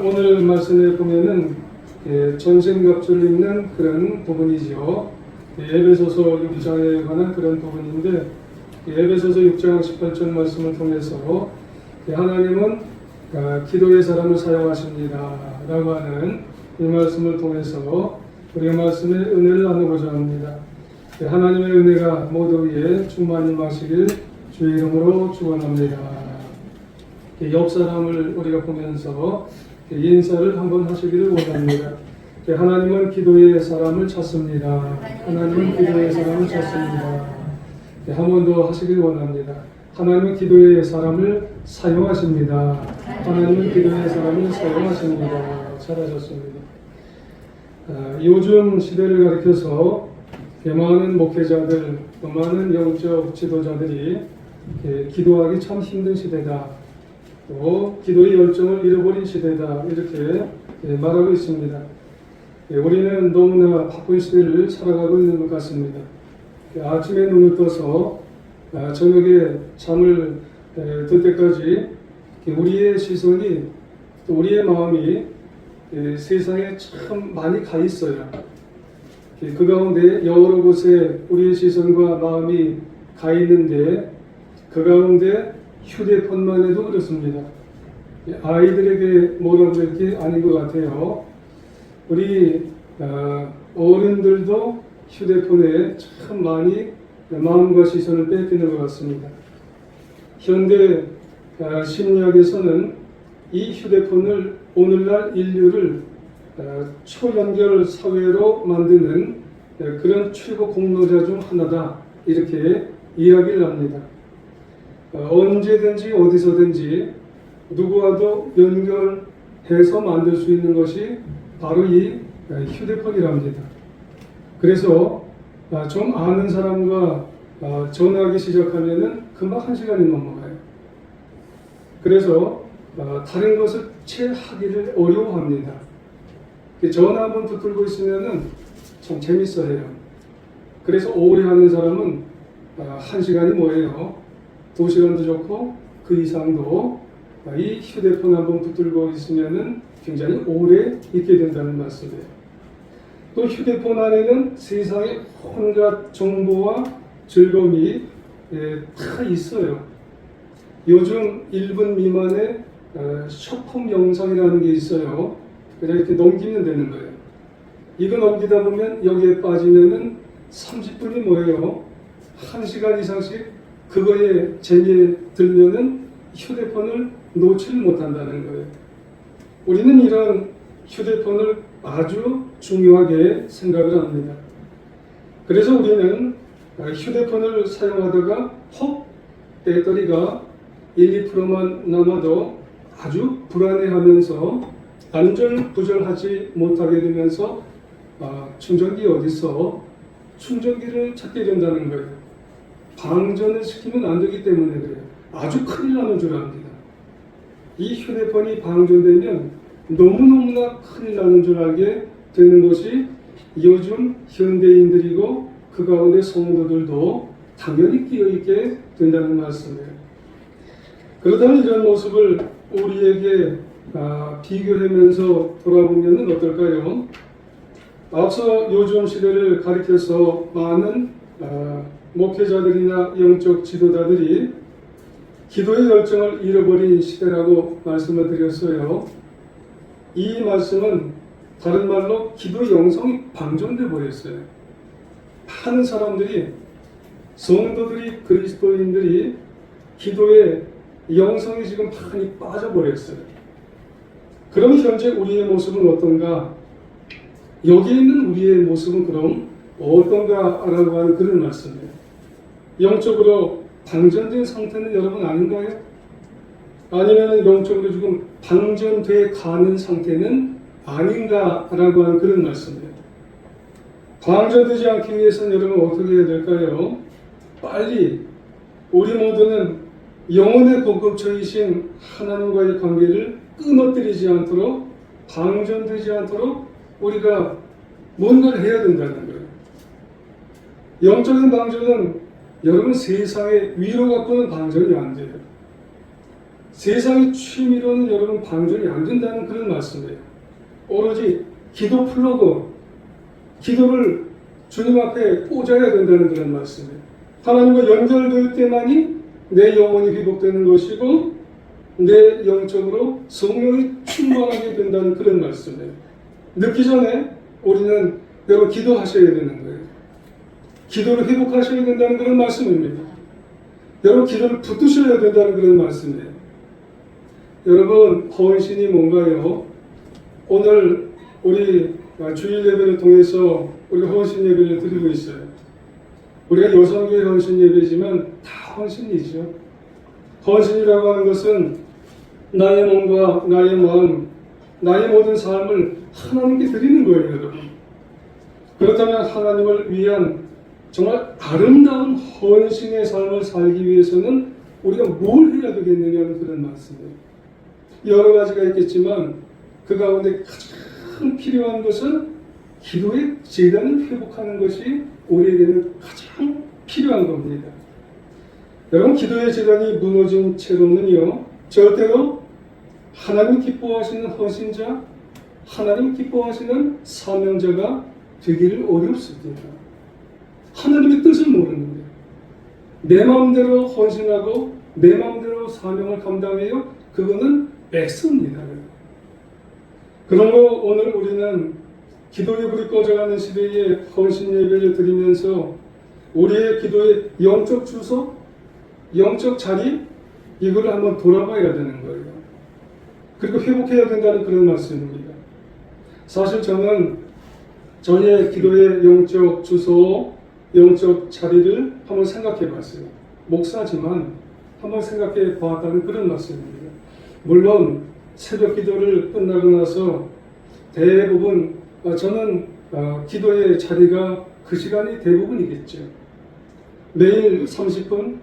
오늘 말씀에 보면은 전생갑주를 읽는 그런 부분이죠. 에베소서 6장에 관한 그런 부분인데, 에베소서 6장 18절 말씀을 통해서 하나님은 기도의 사람을 사용하십니다 라고 하는 이 말씀을 통해서 우리가 말씀의 은혜를 나누고자 합니다. 하나님의 은혜가 모두 위에 충만히 마시길 주의 이름으로 축원합니다. 옆 사람을 우리가 보면서 인사를 한번 하시기를 원합니다. 하나님은 기도의 사람을 찾습니다. 하나님은 기도의 사람을 찾습니다. 한 번 더 하시길 원합니다. 하나님은 기도의 사람을 사용하십니다. 하나님은 기도의 사람을 사용하십니다. 잘하셨습니다. 요즘 시대를 가리켜서 많은 목회자들, 많은 영적 지도자들이 기도하기 참 힘든 시대다. 또 기도의 열정을 잃어버린 시대다. 이렇게 말하고 있습니다. 우리는 너무나 바쁜 시대를 살아가고 있는 것 같습니다. 아침에 눈을 떠서 저녁에 잠을 들 때까지 우리의 시선이 또 우리의 마음이 세상에 참 많이 가 있어요. 그 가운데 여러 곳에 우리의 시선과 마음이 가 있는데 그 가운데 휴대폰만 해도 그렇습니다. 아이들에게 뭐라고 할 게 아닌 것 같아요. 우리 어른들도 휴대폰에 참 많이 마음과 시선을 뺏기는 것 같습니다. 현대 심리학에서는 이 휴대폰을 오늘날 인류를 초연결 사회로 만드는 그런 최고 공로자 중 하나다, 이렇게 이야기를 합니다. 언제든지 어디서든지 누구와도 연결해서 만들 수 있는 것이 바로 이 휴대폰이랍니다. 그래서 좀 아는 사람과 전화하기 시작하면은 금방 1시간이 넘어가요. 그래서 다른 것을 채 하기를 어려워합니다. 전화 한번 붙들고 있으면은 참 재밌어해요. 그래서 오래 하는 사람은 1시간이 뭐예요? 2시간도 좋고 그 이상도 이 휴대폰 한번 붙들고 있으면은 굉장히 오래 있게 된다는 말씀이에요. 또 휴대폰 안에는 세상의 온갖 정보와 즐거움이 다 있어요. 요즘 1분 미만의 쇼폼 영상이라는 게 있어요. 그냥 이렇게 넘기면 되는 거예요. 이거 넘기다 보면 여기에 빠지면은 30분이 뭐예요? 1시간 이상씩 그거에 재미에 들면은 휴대폰을 놓지 못한다는 거예요. 우리는 이런 휴대폰을 아주 중요하게 생각을 합니다. 그래서 우리는 휴대폰을 사용하다가 혹 배터리가 1, 2%만 남아도 아주 불안해하면서 안절부절하지 못하게 되면서 충전기 어디서 충전기를 찾게 된다는 거예요. 방전을 시키면 안 되기 때문에 그래요. 아주 큰일 나는 줄 압니다. 이 휴대폰이 방전되면 너무너무나 큰일 나는 줄 알게 되는 것이 요즘 현대인들이고 그 가운데 성도들도 당연히 끼어있게 된다는 말씀이에요. 그렇다면 이런 모습을 우리에게 비교하면서 돌아보면 어떨까요? 앞서 요즘 시대를 가리켜서 많은 목회자들이나 영적 지도자들이 기도의 열정을 잃어버린 시대라고 말씀을 드렸어요. 이 말씀은 다른 말로 기도 영성이 방전돼 버렸어요. 많은 사람들이, 성도들이, 그리스도인들이 기도의 영성이 지금 많이 빠져버렸어요. 그럼 현재 우리의 모습은 어떤가? 여기 있는 우리의 모습은 그럼 어떤가 라고 하는 그런 말씀이에요. 영적으로 방전된 상태는 여러분 아닌가요? 아니면 영적으로 지금 방전돼 가는 상태는 아닌가 라고 하는 그런 말씀이에요. 방전되지 않기 위해서는 여러분 어떻게 해야 될까요? 빨리 우리 모두는 영혼의 공급처이신 하나님과의 관계를 끊어뜨리지 않도록, 방전되지 않도록 우리가 뭔가를 해야 된다는 거예요. 영적인 방전은 여러분 세상의 위로 갖고는 방전이 안 돼요. 세상의 취미로는 여러분 방전이 안 된다는 그런 말씀이에요. 오로지 기도 플러그, 기도를 주님 앞에 꽂아야 된다는 그런 말씀이에요. 하나님과 연결될 때만이 내 영혼이 회복되는 것이고 내 영적으로 성령이 충만하게 된다는 그런 말씀이에요. 늦기 전에 우리는 여러분 기도하셔야 되는 거예요. 기도를 회복하셔야 된다는 그런 말씀입니다. 여러분 기도를 붙드셔야 된다는 그런 말씀이에요. 여러분 헌신이 뭔가요? 오늘 우리 주일 예배를 통해서 우리 헌신 예배를 드리고 있어요. 우리가 여성교회 헌신 예배지만 다 헌신이죠. 헌신이라고 하는 것은 나의 몸과 나의 마음, 나의 모든 삶을 하나님께 드리는 거예요, 여러분. 그렇다면 하나님을 위한 정말 아름다운 헌신의 삶을 살기 위해서는 우리가 뭘 해야 되겠느냐는 그런 말씀이에요. 여러 가지가 있겠지만 그 가운데 가장 필요한 것은 기도의 재단을 회복하는 것이 우리에게는 가장 필요한 겁니다. 여러분 기도의 재단이 무너진 채로는요 절대로 하나님 기뻐하시는 헌신자, 하나님 기뻐하시는 사명자가 되기를 어렵습니다. 하나님의 뜻을 모르는데 내 마음대로 헌신하고 내 마음대로 사명을 감당해요. 그거는 X입니다. 그러므로 오늘 우리는 기도의 불이 꺼져가는 시대에 헌신 예배를 드리면서 우리의 기도의 영적 주소, 영적 자리 이거를 한번 돌아봐야 되는 거예요. 그리고 회복해야 된다는 그런 말씀입니다. 사실 저는 저의 기도의 영적 주소, 영적 자리를 한번 생각해 봤어요. 목사지만 한번 생각해 보았다는 그런 말씀입니다. 물론 새벽 기도를 끝나고 나서 대부분 저는 기도의 자리가 그 시간이 대부분이겠죠. 매일 30분,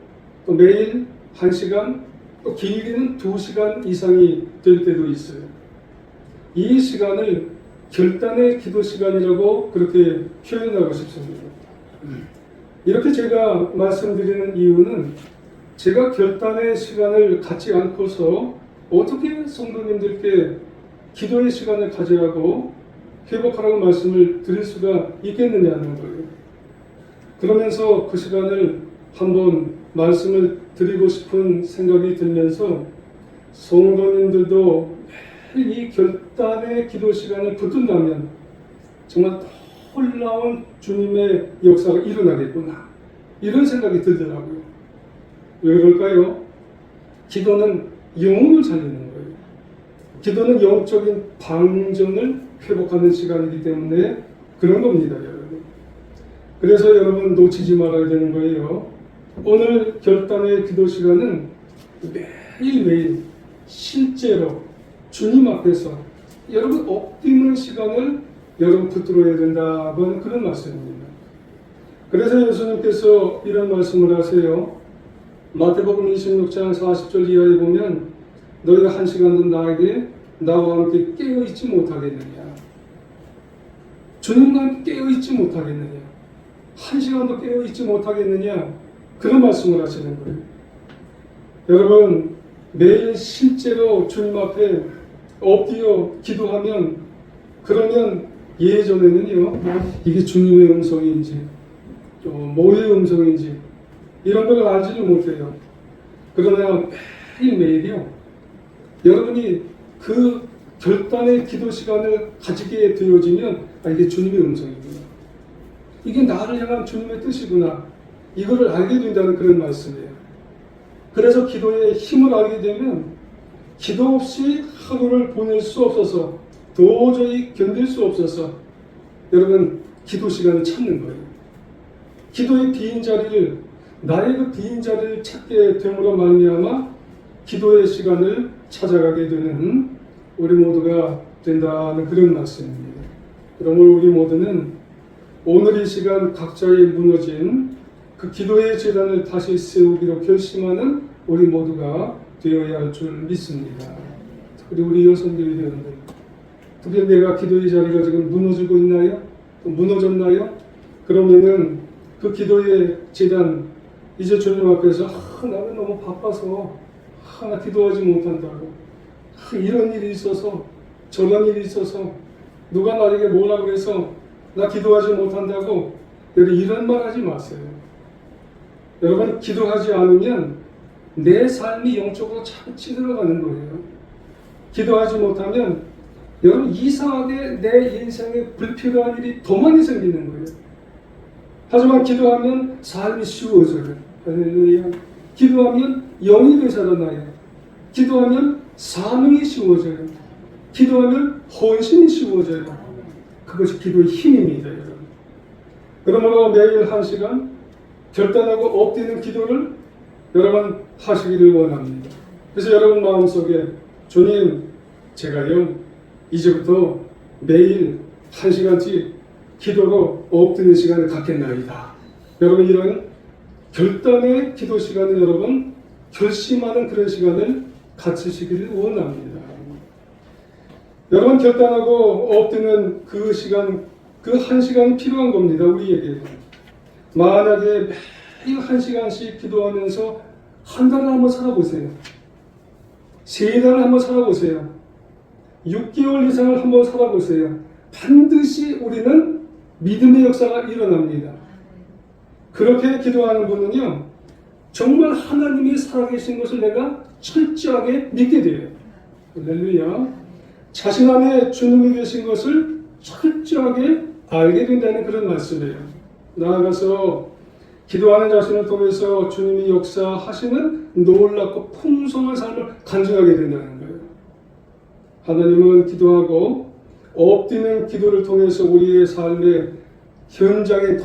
또 매일 1시간, 또 길게는 2시간 이상이 될 때도 있어요. 이 시간을 결단의 기도 시간이라고 그렇게 표현하고 싶습니다. 이렇게 제가 말씀드리는 이유는 제가 결단의 시간을 갖지 않고서 어떻게 성도님들께 기도의 시간을 가지라고 회복하라고 말씀을 드릴 수가 있겠느냐는 거예요. 그러면서 그 시간을 한번 말씀을 드리고 싶은 생각이 들면서 성도님들도 매일 이 결단의 기도 시간을 붙든다면 정말 놀라운 주님의 역사가 일어나겠구나 이런 생각이 들더라고요. 왜 그럴까요? 기도는 영혼을 살리는 거예요. 기도는 영적인 방전을 회복하는 시간이기 때문에 그런 겁니다, 여러분. 그래서 여러분 놓치지 말아야 되는 거예요. 오늘 결단의 기도 시간은 매일매일 실제로 주님 앞에서 여러분 엎드리는 시간을 여러분 붙들어야 된다는 그런 말씀입니다. 그래서 예수님께서 이런 말씀을 하세요. 마태복음 26장 40절 이하에 보면 너희가 한 시간도 나와 함께 깨어있지 못하겠느냐. 주님과 함께 깨어있지 못하겠느냐. 한 시간도 깨어있지 못하겠느냐. 그런 말씀을 하시는 거예요. 여러분 매일 실제로 주님 앞에 엎드려 기도하면 그러면 예전에는요 이게 주님의 음성인지 뭐의 음성인지 이런 걸 알지를 못해요. 그러나 매일매일이요 여러분이 그 결단의 기도 시간을 가지게 되어지면 이게 주님의 음성이구나, 이게 나를 향한 주님의 뜻이구나, 이거를 알게 된다는 그런 말씀이에요. 그래서 기도의 힘을 알게 되면 기도 없이 하루를 보낼 수 없어서 도저히 견딜 수 없어서 여러분 기도 시간을 찾는 거예요. 기도의 비인 자리를 나의 그 비인 자리를 찾게 됨으로 말미암아 기도의 시간을 찾아가게 되는 우리 모두가 된다는 그런 말씀입니다. 그러므로 우리 모두는 오늘 이 시간 각자의 무너진 그 기도의 재단을 다시 세우기로 결심하는 우리 모두가 되어야 할 줄 믿습니다. 특히 우리 여성들이 되는데 특히 내가 기도의 자리가 지금 무너지고 있나요? 무너졌나요? 그러면은 그 기도의 재단 이제 주님 앞에서 나는 너무 바빠서 나 기도하지 못한다고, 이런 일이 있어서 저런 일이 있어서 누가 나에게 뭐라 그래서 나 기도하지 못한다고 여러분 이런 말 하지 마세요. 여러분 기도하지 않으면 내 삶이 영적으로 참 찌들어가는 거예요. 기도하지 못하면 여러분 이상하게 내 인생에 불필요한 일이 더 많이 생기는 거예요. 하지만 기도하면 삶이 쉬워져요. 할렐루야. 기도하면 영이 되살아나요. 기도하면 사명이 쉬워져요. 기도하면 헌신이 쉬워져요. 그것이 기도의 힘입니다. 여러분. 그러므로 매일 1시간 결단하고 엎드리는 기도를 여러분 하시기를 원합니다. 그래서 여러분 마음속에 주님, 제가요 이제부터 매일 1시간씩 기도로 엎드리는 시간을 갖겠나이다. 여러분 이런 결단의 기도 시간을 여러분 결심하는 그런 시간을 갖추시기를 원합니다. 여러분 결단하고 엎드리는 그 시간, 그 1시간이 필요한 겁니다. 우리에게. 만약에 매일 1시간씩 기도하면서 한 달을 한번 살아보세요. 3달을 한번 살아보세요. 6개월 이상을 한번 살아보세요. 반드시 우리는 믿음의 역사가 일어납니다. 그렇게 기도하는 분은요, 정말 하나님이 살아계신 것을 내가 철저하게 믿게 돼요. 할렐루야. 자신 안에 주님이 계신 것을 철저하게 알게 된다는 그런 말씀이에요. 나아가서 기도하는 자신을 통해서 주님이 역사하시는 놀랍고 풍성한 삶을 간증하게 된다는 거예요. 하나님은 기도하고 엎드리는 기도를 통해서 우리의 삶의 현장에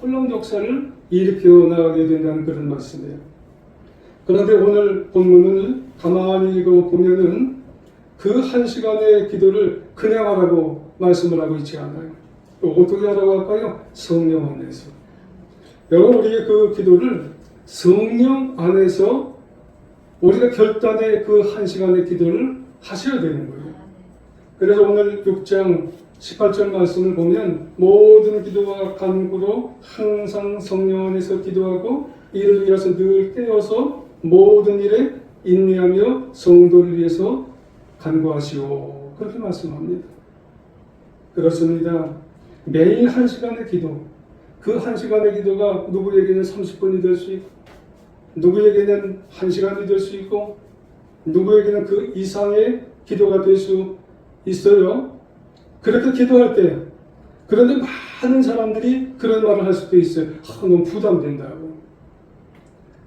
놀라운 역사를 일으켜 나가게 된다는 그런 말씀이에요. 그런데 오늘 본문을 가만히 읽어보면은 그 1시간의 기도를 그냥 하라고 말씀을 하고 있지 않아요. 어떻게 하라고 할까요? 성령 안에서. 여러분 우리의 그 기도를 성령 안에서 우리가 결단의 그 1시간의 기도를 하셔야 되는 거예요. 그래서 오늘 6장 18절 말씀을 보면 모든 기도와 간구로 항상 성령 안에서 기도하고 이를 위해서 늘 깨어서 모든 일에 인내하며 성도를 위해서 간구하시오. 그렇게 말씀합니다. 그렇습니다. 매일 1시간의 기도, 그 1시간의 기도가 누구에게는 30분이 될 수 있고 누구에게는 1시간이 될 수 있고 누구에게는 그 이상의 기도가 될 수 있어요. 그렇게 기도할 때 그런데 많은 사람들이 그런 말을 할 수도 있어요. 너무 부담된다고,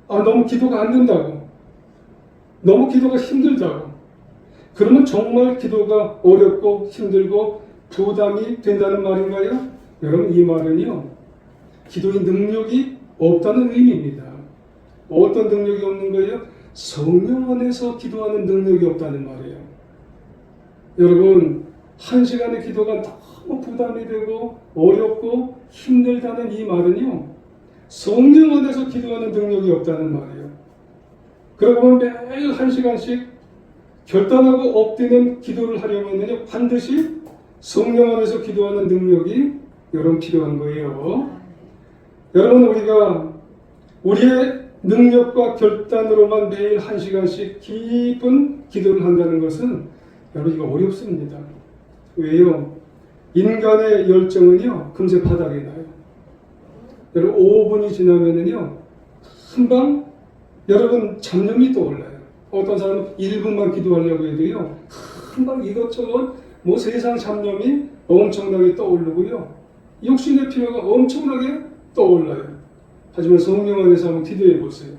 너무 기도가 안 된다고, 너무 기도가 힘들다고. 그러면 정말 기도가 어렵고 힘들고 부담이 된다는 말인가요? 여러분 이 말은요, 기도의 능력이 없다는 의미입니다. 어떤 능력이 없는 거예요? 성령 안에서 기도하는 능력이 없다는 말이에요. 여러분 1시간의 기도가 너무 부담이 되고 어렵고 힘들다는 이 말은요, 성령 안에서 기도하는 능력이 없다는 말이에요. 그러면 매일 1시간씩 결단하고 엎드리는 기도를 하려면요, 반드시 성령 안에서 기도하는 능력이 여러분 필요한 거예요. 여러분 우리가 우리의 능력과 결단으로만 매일 1시간씩 깊은 기도를 한다는 것은 여러분 이거 어렵습니다. 왜요? 인간의 열정은요 금세 바닥에 나요. 여러분 5분이 지나면은요 금방 여러분 잡념이 떠올라요. 어떤 사람은 1분만 기도하려고 해도요 금방 이것저것 뭐 세상 잡념이 엄청나게 떠오르고요 욕심의 필요가 엄청나게 떠올라요. 하지만 성령 안에서 한번 기도해 보세요.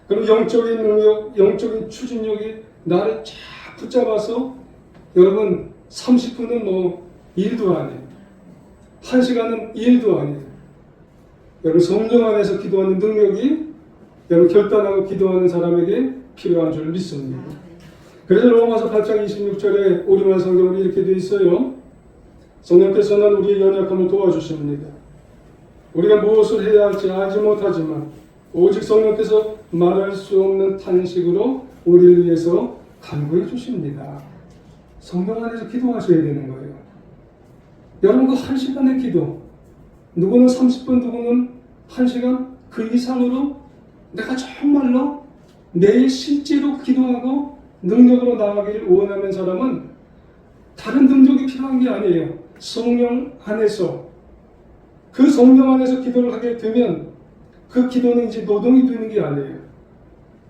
그럼 영적인 능력, 영적인 추진력이 나를 쫙 붙잡아서 여러분 30분은 뭐 일도 아니에요. 1시간은 일도 아니에요. 여러분 성령 안에서 기도하는 능력이 여러분 결단하고 기도하는 사람에게 필요한 줄 믿습니다. 그래서 로마서 8장 26절에 우리말 성경으로 이렇게 되어 있어요. 성령께서는 우리의 연약함을 도와주십니다. 우리가 무엇을 해야 할지 알지 못하지만 오직 성령께서 말할 수 없는 탄식으로 우리를 위해서 간구해 주십니다. 성령 안에서 기도하셔야 되는 거예요. 여러분 그 1시간의 기도, 누구는 30분, 누구는 1시간 그 이상으로 내가 정말로 내일 실제로 기도하고 능력으로 나아가기를 원하는 사람은 다른 능력이 필요한 게 아니에요. 성령 안에서, 그 성령 안에서 기도를 하게 되면 그 기도는 이제 노동이 되는 게 아니에요.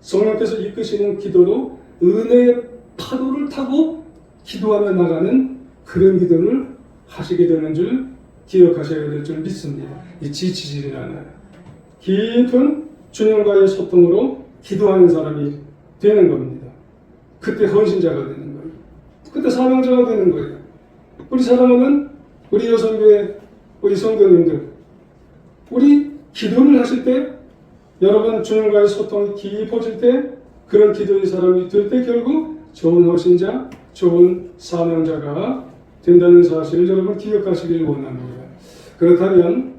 성령께서 이끄시는 기도로 은혜의 파도를 타고 기도하며 나가는 그런 기도를 하시게 되는 줄 기억하셔야 될 줄 믿습니다. 이 지치지를 않아요. 깊은 주님과의 소통으로 기도하는 사람이 되는 겁니다. 그때 헌신자가 되는 거예요. 그때 사명자가 되는 거예요. 우리 사랑하는 우리 여성교회, 우리 성도님들, 우리 기도를 하실 때, 여러분 주님과의 소통이 깊어질 때, 그런 기도의 사람이 될 때 결국 좋은 헌신자, 좋은 사명자가 된다는 사실을 여러분 기억하시길 원합니다. 그렇다면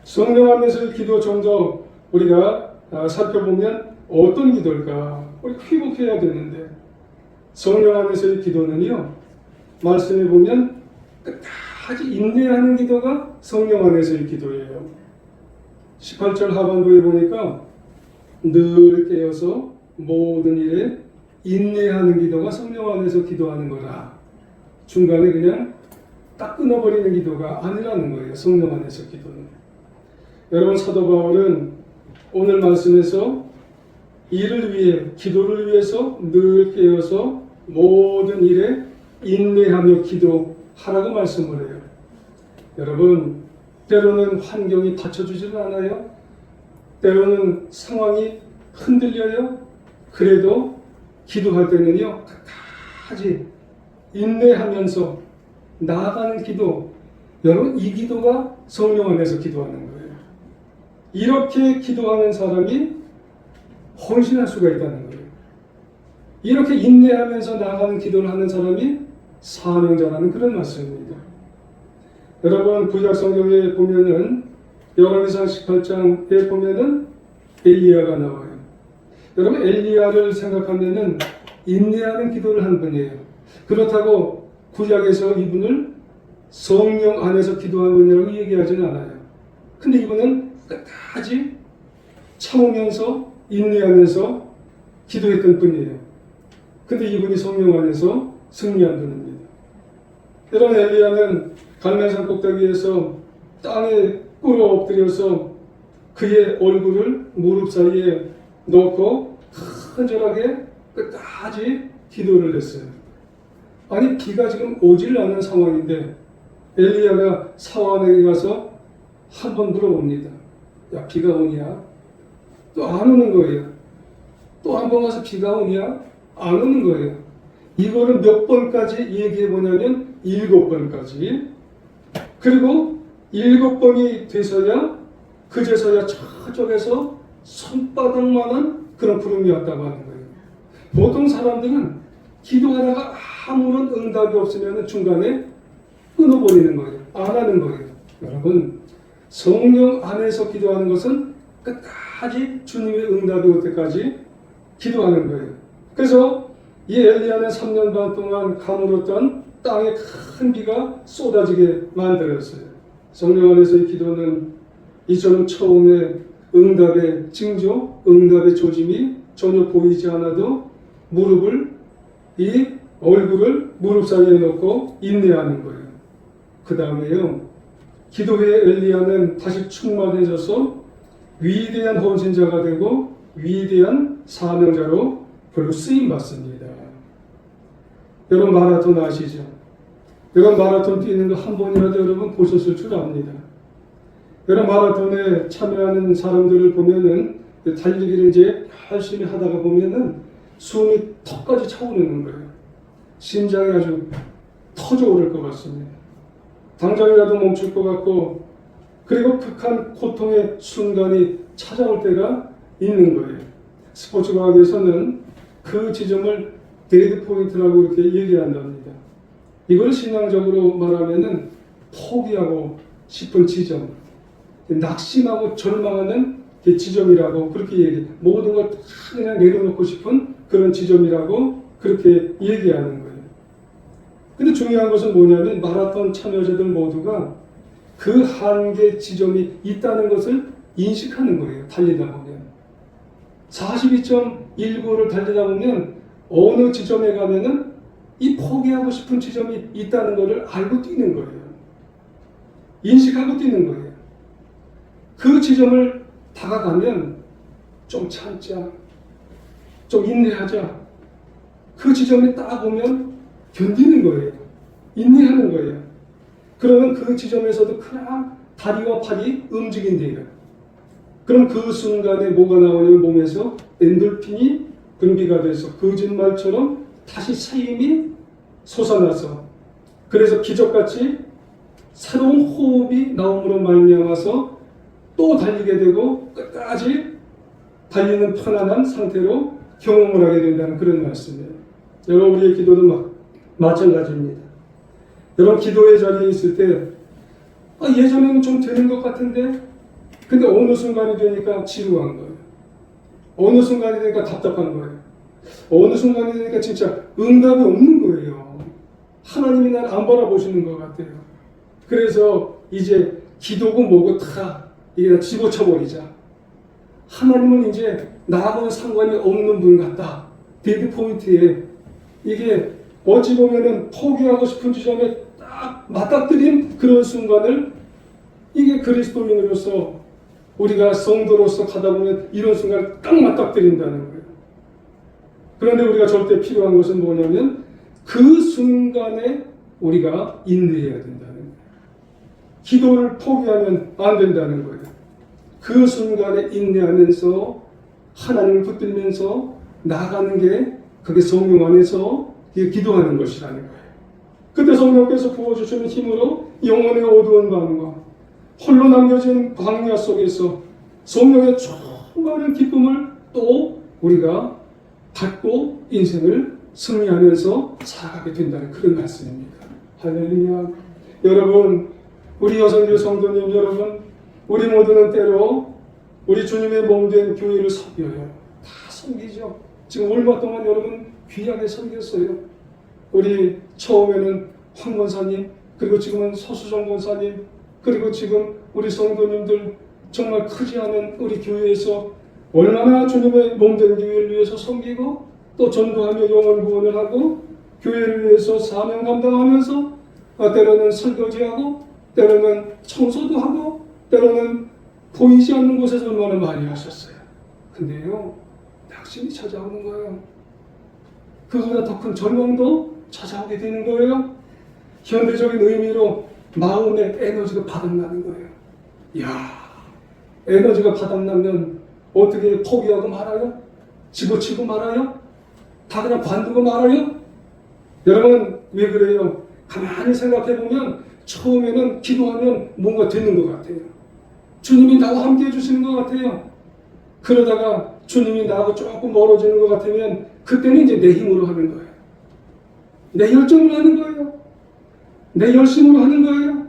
성령 안에서의 기도 좀 더 우리가 살펴보면 어떤 기도일까? 우리가 회복해야 되는데, 성령 안에서의 기도는요, 말씀해 보면 끝까지 인내하는 기도가 성령 안에서의 기도예요. 18절 하반부에 보니까 늘 깨어서 모든 일에 인내하는 기도가 성령 안에서 기도하는 거라. 중간에 그냥 딱 끊어버리는 기도가 아니라는 거예요. 성령 안에서 기도는. 여러분, 사도 바울은 오늘 말씀에서 일을 위해, 기도를 위해서 늘 깨어서 모든 일에 인내하며 기도하라고 말씀을 해요. 여러분, 때로는 환경이 받쳐주지는 않아요. 때로는 상황이 흔들려요. 그래도 기도할 때는요, 끝까지 인내하면서 나아가는 기도, 여러분, 이 기도가 성령 안에서 기도하는 거예요. 이렇게 기도하는 사람이 헌신할 수가 있다는 거예요. 이렇게 인내하면서 나아가는 기도를 하는 사람이 사명자라는 그런 말씀입니다. 여러분, 구약 성경에 보면은 열왕기상 18장에 보면은 엘리야가 나와요. 여러분, 엘리야를 생각하면은 인내하는 기도를 한 분이에요. 그렇다고 구약에서 이분을 성령 안에서 기도한 분이라고 얘기하지는 않아요. 근데 이분은 끝까지 참으면서 인내하면서 기도했던 분이에요. 근데 이분이 성령 안에서 승리한 분입니다. 여러분, 엘리야는 갈멜산 꼭대기에서 땅에 꿇어 엎드려서 그의 얼굴을 무릎 사이에 넣고 간절하게 끝까지 기도를 했어요. 아니, 비가 지금 오질 않은 상황인데 엘리야가 사환에게 가서 한번 물어봅니다. 야, 비가 오냐? 또 안 오는 거예요. 또 한 번 가서 비가 오냐? 안 오는 거예요. 이거를 몇 번까지 얘기해 보냐면 7번까지. 그리고 7번이 돼서야 그제서야 저쪽에서 손바닥만한 그런 구름이 왔다고 하는 거예요. 보통 사람들은 기도하다가 아무런 응답이 없으면 중간에 끊어버리는 거예요. 안 하는 거예요. 여러분, 성령 안에서 기도하는 것은 끝까지 주님의 응답이 올 때까지 기도하는 거예요. 그래서 이 엘리야는 3년 반 동안 가물었던 땅에 큰 비가 쏟아지게 만들었어요. 성령 안에서의 기도는 이처럼 처음에 응답의 징조, 응답의 조짐이 전혀 보이지 않아도 이 얼굴을 무릎 사이에 넣고 인내하는 거예요. 그 다음에요, 기도의 엘리야는 다시 충만해져서 위대한 헌신자가 되고 위대한 사명자로 별로 쓰임 받습니다. 여러분, 마라톤 아시죠? 여러분, 마라톤 뛰는 거 한 번이라도 여러분 보셨을 줄 압니다. 여러분, 마라톤에 참여하는 사람들을 보면은 달리기를 이제 열심히 하다가 보면은 숨이 턱까지 차오르는 거예요. 심장이 아주 터져 오를 것 같습니다. 당장이라도 멈출 것 같고, 그리고 극한 고통의 순간이 찾아올 때가 있는 거예요. 스포츠 과학에서는 그 지점을 데드 포인트라고 이렇게 얘기한답니다. 이걸 신앙적으로 말하면은 포기하고 싶은 지점, 낙심하고 절망하는 지점이라고 그렇게 얘기해요. 모든 걸 다 그냥 내려놓고 싶은 그런 지점이라고 그렇게 얘기하는 거예요. 근데 중요한 것은 뭐냐면 마라톤 참여자들 모두가 그 한계 지점이 있다는 것을 인식하는 거예요. 달리다 보면 42.1 일부를 달리다 보면 어느 지점에 가면은 이 포기하고 싶은 지점이 있다는 것을 알고 뛰는 거예요. 인식하고 뛰는 거예요. 그 지점을 다가가면 좀 참자, 좀 인내하자. 그 지점에 딱 오면 견디는 거예요. 인내하는 거예요. 그러면 그 지점에서도 그냥 다리와 팔이 움직인대요. 그럼 그 순간에 뭐가 나오냐면 몸에서 엔돌핀이 분비가 돼서 거짓말처럼 다시 새 힘이 솟아나서 그래서 기적같이 새로운 호흡이 나옴으로 말미암아서 또 달리게 되고 끝까지 달리는 편안한 상태로 경험을 하게 된다는 그런 말씀이에요. 여러분 우리의 기도도 마찬가지입니다. 여러분 기도의 자리에 있을 때 예전에는 좀 되는 것 같은데 근데 어느 순간이 되니까 지루한 거예요. 어느 순간이 되니까 답답한 거예요. 어느 순간이 되니까 진짜 응답이 없는 거예요. 하나님이 날 안 바라보시는 것 같아요. 그래서 이제 기도고 뭐고 다 이게 다 집어쳐버리자. 하나님은 이제 나하고는 상관이 없는 분 같다. 데드 포인트에 이게 어찌 보면은 포기하고 싶은 지점에 딱 맞닥뜨린 그런 순간을 이게 그리스도인으로서 우리가 성도로서 가다 보면 이런 순간을 딱 맞닥뜨린다는 거예요. 그런데 우리가 절대 필요한 것은 뭐냐면 그 순간에 우리가 인내해야 된다는 거예요. 기도를 포기하면 안 된다는 거예요. 그 순간에 인내하면서 하나님을 붙들면서 나아가는 게 그게 성령 안에서 기도하는 것이라는 거예요. 그때 성령께서 부어주시는 힘으로 영혼의 어두운 밤과 홀로 남겨진 광야 속에서 성령의 충만한 기쁨을 또 우리가 받고 인생을 승리하면서 살아가게 된다는 그런 말씀입니다. 할렐루야. 여러분, 우리 여성들 성도님 여러분, 우리 모두는 때로 우리 주님의 몸된 교회를 섬겨요. 다 섬기죠. 지금 얼마 동안 여러분 귀하게 섬겼어요. 우리 처음에는 황 권사님, 그리고 지금은 서수정 권사님, 그리고 지금 우리 성도님들 정말 크지 않은 우리 교회에서 얼마나 주님의 몸된 교회를 위해서 섬기고 또 전도하며 영혼 구원을 하고 교회를 위해서 사명 감당하면서 때로는 설거지하고 때로는 청소도 하고 때로는 보이지 않는 곳에서 얼마나 많이 하셨어요. 근데요, 낙심이 찾아오는 거예요. 그거보다 더 큰 절망도 찾아오게 되는 거예요. 현대적인 의미로 마음의 에너지가 바닥나는 거예요. 이야, 에너지가 바닥나면 어떻게 포기하고 말아요? 집어치고 말아요? 다 그냥 관두고 말아요? 여러분 왜 그래요? 가만히 생각해보면 처음에는 기도하면 뭔가 되는 것 같아요. 주님이 나와 함께 해주시는 것 같아요. 그러다가 주님이 나하고 조금 멀어지는 것 같으면 그때는 이제 내 힘으로 하는 거예요. 내 열정으로 하는 거예요. 내 열심으로 하는 거예요.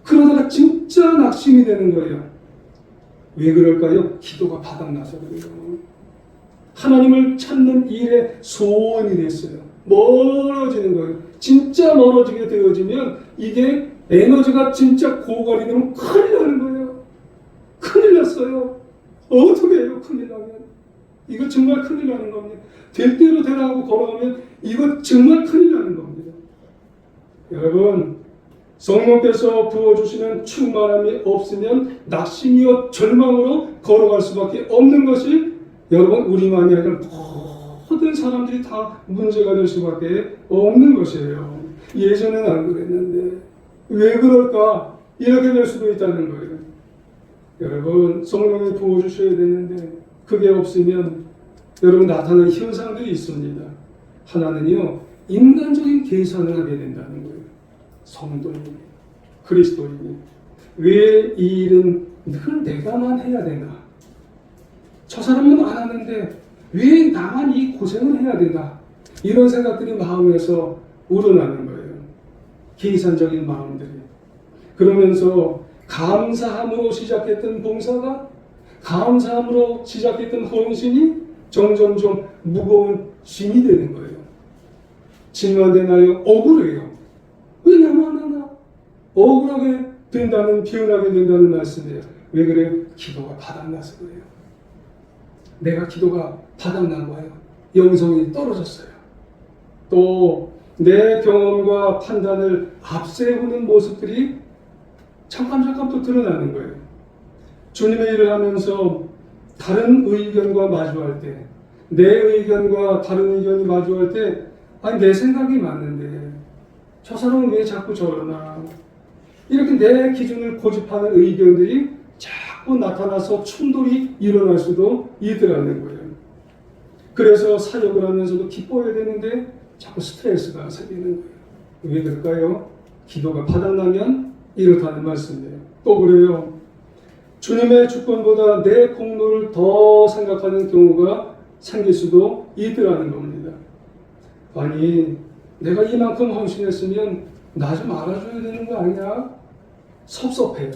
그러다가 진짜 낙심이 되는 거예요. 왜 그럴까요? 기도가 바닥나서 그래요. 하나님을 찾는 일에 소원이 됐어요. 멀어지는 거예요. 진짜 멀어지게 되어지면 이게 에너지가 진짜 고갈이 되면 큰일 나는 거예요. 큰일 났어요. 어떻게 해요? 큰일 나면. 이거 정말 큰일 나는 겁니다. 될 대로 되라 하고 걸어가면 이거 정말 큰일 나는 겁니다. 여러분, 성령께서 부어주시는 충만함이 없으면 낙심이요 절망으로 걸어갈 수밖에 없는 것이 여러분 우리만이 아니라 모든 사람들이 다 문제가 될 수밖에 없는 것이에요. 예전엔 안 그랬는데 왜 그럴까? 이렇게 될 수도 있다는 거예요. 여러분 성령이 부어주셔야 되는데 그게 없으면 여러분 나타나는 현상들이 있습니다. 하나는요 인간적인 계산을 하게 된다는 거예요. 성도님, 그리스도인이 왜 이 일은 늘 내가만 해야 되나? 저 사람은 안 하는데 왜 나만 이 고생을 해야 되나? 이런 생각들이 마음에서 우러나는 거예요. 계산적인 마음들이. 그러면서 감사함으로 시작했던 봉사가 감사함으로 시작했던 헌신이 점점 좀 무거운 신이 되는 거예요. 짐만 되나요? 억울해요. 왜 나만 하나? 억울하게 된다는, 피어나게 된다는 말씀이에요. 왜 그래요? 기도가 바닥나서 그래요. 내가 기도가 바닥난 거예요. 영성이 떨어졌어요. 또 내 경험과 판단을 앞세우는 모습들이 잠깐 또 드러나는 거예요. 주님의 일을 하면서 다른 의견과 마주할 때, 내 의견과 다른 의견이 마주할 때, 아니 내 생각이 맞는데 저 사람은 왜 자꾸 저러나, 이렇게 내 기준을 고집하는 의견들이 자꾸 나타나서 충돌이 일어날 수도 있더라는 거예요. 그래서 사역을 하면서도 기뻐해야 되는데 자꾸 스트레스가 생기는 거예요. 왜 그럴까요? 기도가 바닥나면 이렇다는 말씀이에요. 또 그래요. 주님의 주권보다 내 공로를 더 생각하는 경우가 생길 수도 있더라는 겁니다. 아니, 내가 이만큼 헌신했으면 나 좀 알아줘야 되는 거 아니야? 섭섭해요.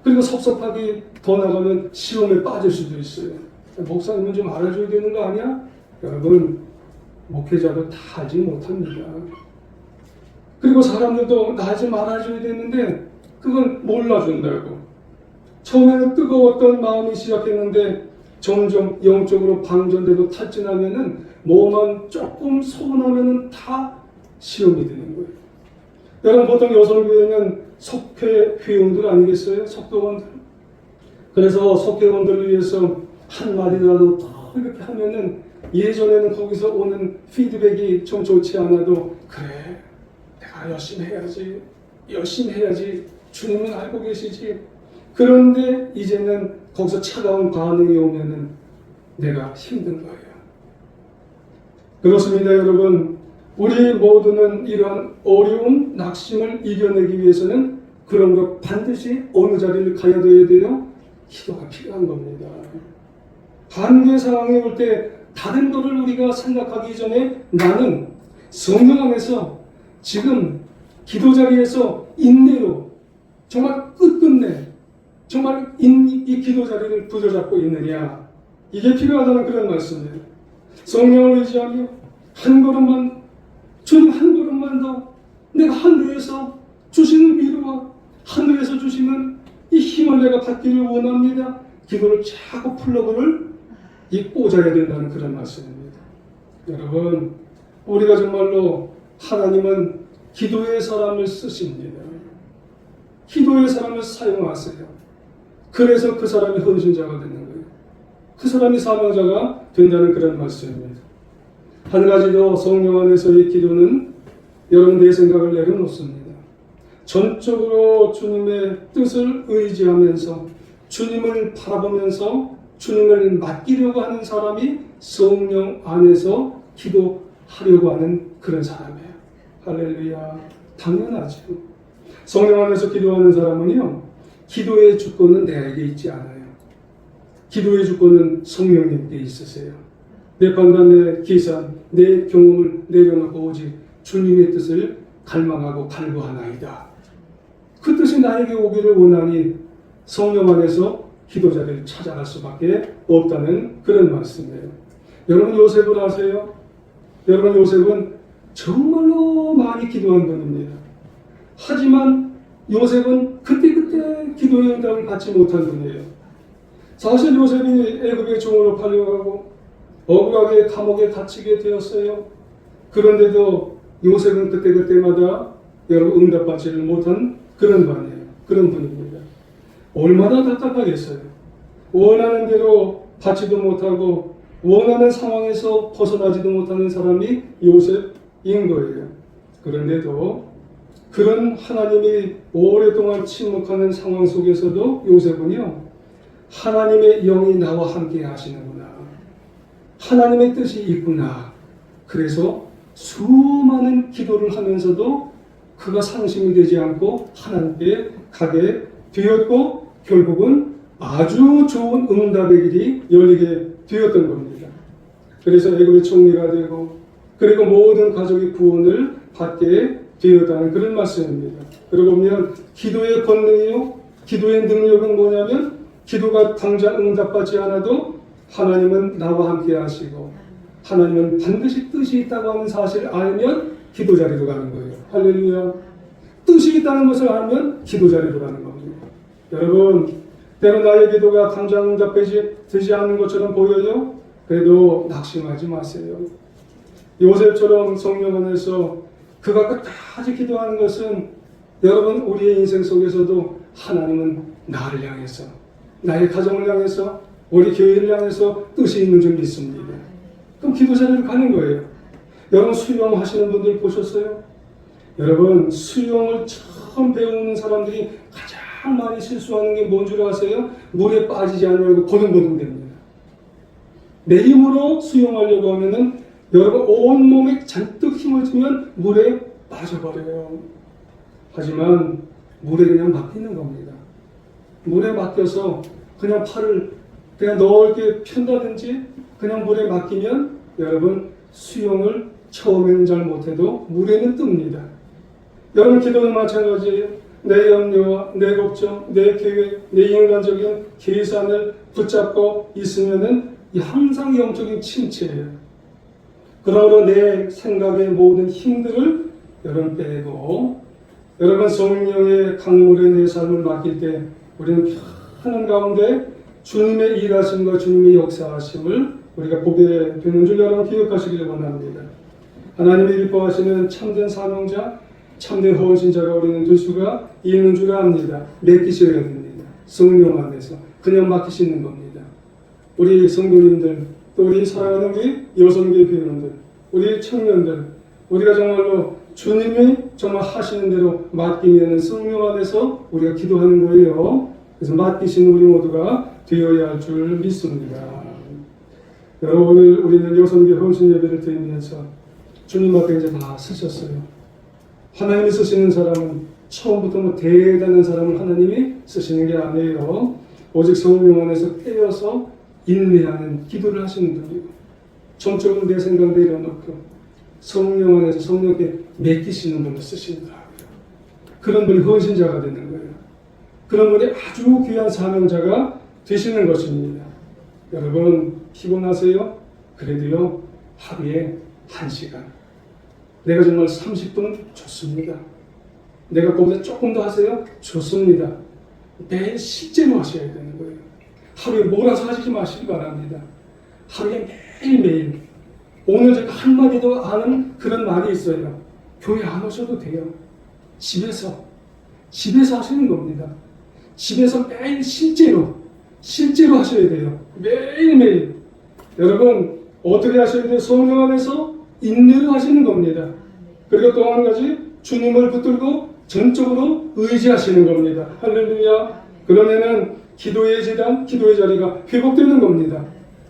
그리고 섭섭하기 더 나가면 시험에 빠질 수도 있어요. 목사님은 좀 알아줘야 되는 거 아니야? 여러분, 목회자도 다 알지 못합니다. 그리고 사람들도 나 좀 알아줘야 되는데 그건 몰라준다고. 처음에는 뜨거웠던 마음이 시작했는데 점점 영적으로 방전되고 탈진하면은 뭐만 조금 서운하면은 다 시험이 되는 거예요. 여러분, 보통 여성교회는 속회 회원들 아니겠어요? 속도원들. 그래서 속회원들을 위해서 한마디라도 더 이렇게 하면은 예전에는 거기서 오는 피드백이 좀 좋지 않아도 그래, 내가 열심히 해야지, 주님은 알고 계시지. 그런데 이제는 거기서 차가운 반응이 오면은 내가 힘든 거예요. 그렇습니다, 여러분. 우리 모두는 이러한 어려움, 낙심을 이겨내기 위해서는 그런 것 반드시 어느 자리를 가야 돼요? 기도가 필요한 겁니다. 반대 상황이 올 때 다른 것을 우리가 생각하기 전에 나는 성령 안에서 지금 기도 자리에서 인내로 정말 끝끝내 정말 이 기도 자리를 부여잡고 있느냐, 이게 필요하다는 그런 말씀이에요. 성령을 의지하며 한 걸음만, 주님 한 걸음만 더 내가 하늘에서 주시는 위로와 하늘에서 주시는 이 힘을 내가 받기를 원합니다. 기도를 자꾸 플러그를 꽂아야 된다는 그런 말씀입니다. 여러분, 우리가 정말로 하나님은 기도의 사람을 쓰십니다. 기도의 사람을 사용하세요. 그래서 그 사람이 헌신자가 되는 거예요. 그 사람이 사명자가 된다는 그런 말씀입니다. 한 가지 더, 성령 안에서의 기도는 여러분 내 생각을 내려놓습니다. 전적으로 주님의 뜻을 의지하면서 주님을 바라보면서 주님을 맡기려고 하는 사람이 성령 안에서 기도하려고 하는 그런 사람이에요. 할렐루야. 당연하죠. 성령 안에서 기도하는 사람은요, 기도의 주권은 내게 있지 않아요. 기도의 주권은 성령님께 있으세요. 내 판단, 내 계산, 내 경험을 내려놓고 오직 주님의 뜻을 갈망하고 갈구하나이다. 그 뜻이 나에게 오기를 원하니 성령 안에서 기도 자리를 찾아갈 수밖에 없다는 그런 말씀이에요. 여러분, 요셉을 아세요? 여러분, 요셉은 정말로 많이 기도한 분입니다. 하지만 요셉은 그때 기도의 응답을 받지 못한 분이에요. 사실 요셉이 애굽의 종으로 팔려가고 억울하게 감옥에 갇히게 되었어요. 그런데도 요셉은 그때마다 여러분 응답받지를 못한 그런 분입니다. 얼마나 답답하겠어요. 원하는 대로 받지도 못하고 원하는 상황에서 벗어나지도 못하는 사람이 요셉인 거예요. 그런데도 그런 하나님이 오랫동안 침묵하는 상황 속에서도 요셉은요, 하나님의 영이 나와 함께 하시는구나, 하나님의 뜻이 있구나. 그래서 수많은 기도를 하면서도 그가 상심이 되지 않고 하나님께 가게 되었고, 결국은 아주 좋은 응답의 길이 열리게 되었던 겁니다. 그래서 애굽의 총리가 되고, 그리고 모든 가족의 구원을 받게 되었다는 그런 말씀입니다. 그러고 보면 기도의 권능이요, 기도의 능력은 뭐냐면, 기도가 당장 응답받지 않아도 하나님은 나와 함께 하시고 하나님은 반드시 뜻이 있다고 하는 사실을 알면 기도 자리로 가는 거예요. 할렐루야. 뜻이 있다는 것을 알면 기도 자리로 가는 겁니다. 여러분, 때로 나의 기도가 당장 응답되지 않는 것처럼 보여요. 그래도 낙심하지 마세요. 요셉처럼 성령 안에서 그가 끝까지 기도하는 것은 여러분 우리의 인생 속에서도 하나님은 나를 향해서 나의 가정을 향해서 우리 교회를 향해서 뜻이 있는 줄 믿습니다. 그럼 기도 자리로 가는 거예요. 여러분 수영하시는 분들 보셨어요? 여러분 수영을 처음 배우는 사람들이 가장 많이 실수하는 게 뭔 줄 아세요? 물에 빠지지 않으려고 버둥버둥 됩니다. 내 힘으로 수영하려고 하면은 여러분 온몸에 잔뜩 힘을 주면 물에 빠져버려요. 하지만 물에 그냥 맡기는 겁니다. 물에 맡겨서 그냥 팔을 그냥 넓게 편다든지 그냥 물에 맡기면 여러분 수영을 처음에는 잘 못해도 물에는 뜹니다. 여러분 기도는 마찬가지예요. 내 염려와 내 걱정, 내 계획, 내 인간적인 계산을 붙잡고 있으면은 항상 영적인 침체예요. 그러므로 내 생각의 모든 힘들을 여러분 빼고 여러분 성령의 강물에 내 삶을 맡길 때 우리는 편한 가운데 주님의 일하심과 주님의 역사하심을 우리가 보게 되는 줄 여러분 기억하시기를 원합니다. 하나님이 기뻐하시는 참된 사명자, 참된 헌신자가 우리는 될 수가 있는 줄 압니다. 맡기셔야 됩니다. 성령 안에서 그냥 맡기시는 겁니다. 우리 성도님들, 또 우리 사랑하는 우리 여성계 회원들, 우리 청년들, 우리가 정말로 주님이 정말 하시는 대로 맡기면 성령 안에서 우리가 기도하는 거예요. 그래서 맡기신 우리 모두가 되어야 할 줄 믿습니다. 여러분 오늘 우리는 여성계 헌신 예배를 드리면서 주님 앞에 이제 다 서셨어요. 하나님이 쓰시는 사람은 처음부터 뭐 대단한 사람을 하나님이 쓰시는 게 아니에요. 오직 성령 안에서 떼어서 인내하는 기도를 하시는 분이고 전적으로 내 생각 내려놓고 성령 안에서 성령께 맡기시는 분을 쓰신다. 그런 분이 헌신자가 되는 거예요. 그런 분이 아주 귀한 사명자가 되시는 것입니다. 여러분 피곤하세요? 그래도요 하루에 1시간 내가 정말 30분 좋습니다. 내가 그보다 조금 더 하세요? 좋습니다. 매일 실제로 하셔야 되는 거예요. 하루에 몰아서 하시지 마시기 바랍니다. 하루에 매일매일 오늘 제가 한마디도 아는 그런 말이 있어요. 교회 안 오셔도 돼요. 집에서 하시는 겁니다. 집에서 매일 실제로 하셔야 돼요. 매일매일. 여러분 어떻게 하셔야 돼요? 성령 안에서 인내를 하시는 겁니다. 그리고 또 한 가지 주님을 붙들고 전적으로 의지하시는 겁니다. 할렐루야. 그러면은 기도의 재단, 기도의 자리가 회복되는 겁니다.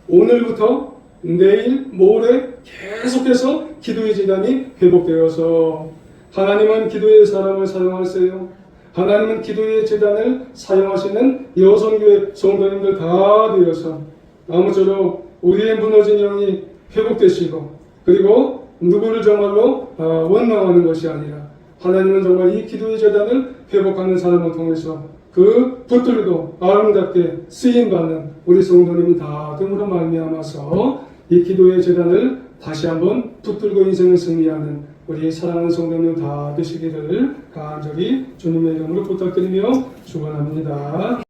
오늘부터 내일, 모레 계속해서 기도의 재단이 회복되어서 하나님은 기도의 사람을 사용하세요. 하나님은 기도의 재단을 사용하시는 여성교회 성도님들 다 되어서 아무쪼록 우리의 무너진 영이 회복되시고 그리고 누구를 정말로 원망하는 것이 아니라 하나님은 정말 이 기도의 재단을 회복하는 사람을 통해서 그 붙들고 아름답게 쓰임받는 우리 성도님 다 등으로 말미암아서 이 기도의 재단을 다시 한번 붙들고 인생을 승리하는 우리 사랑하는 성도님 다 되시기를 간절히 주님의 이름으로 부탁드리며 축원합니다.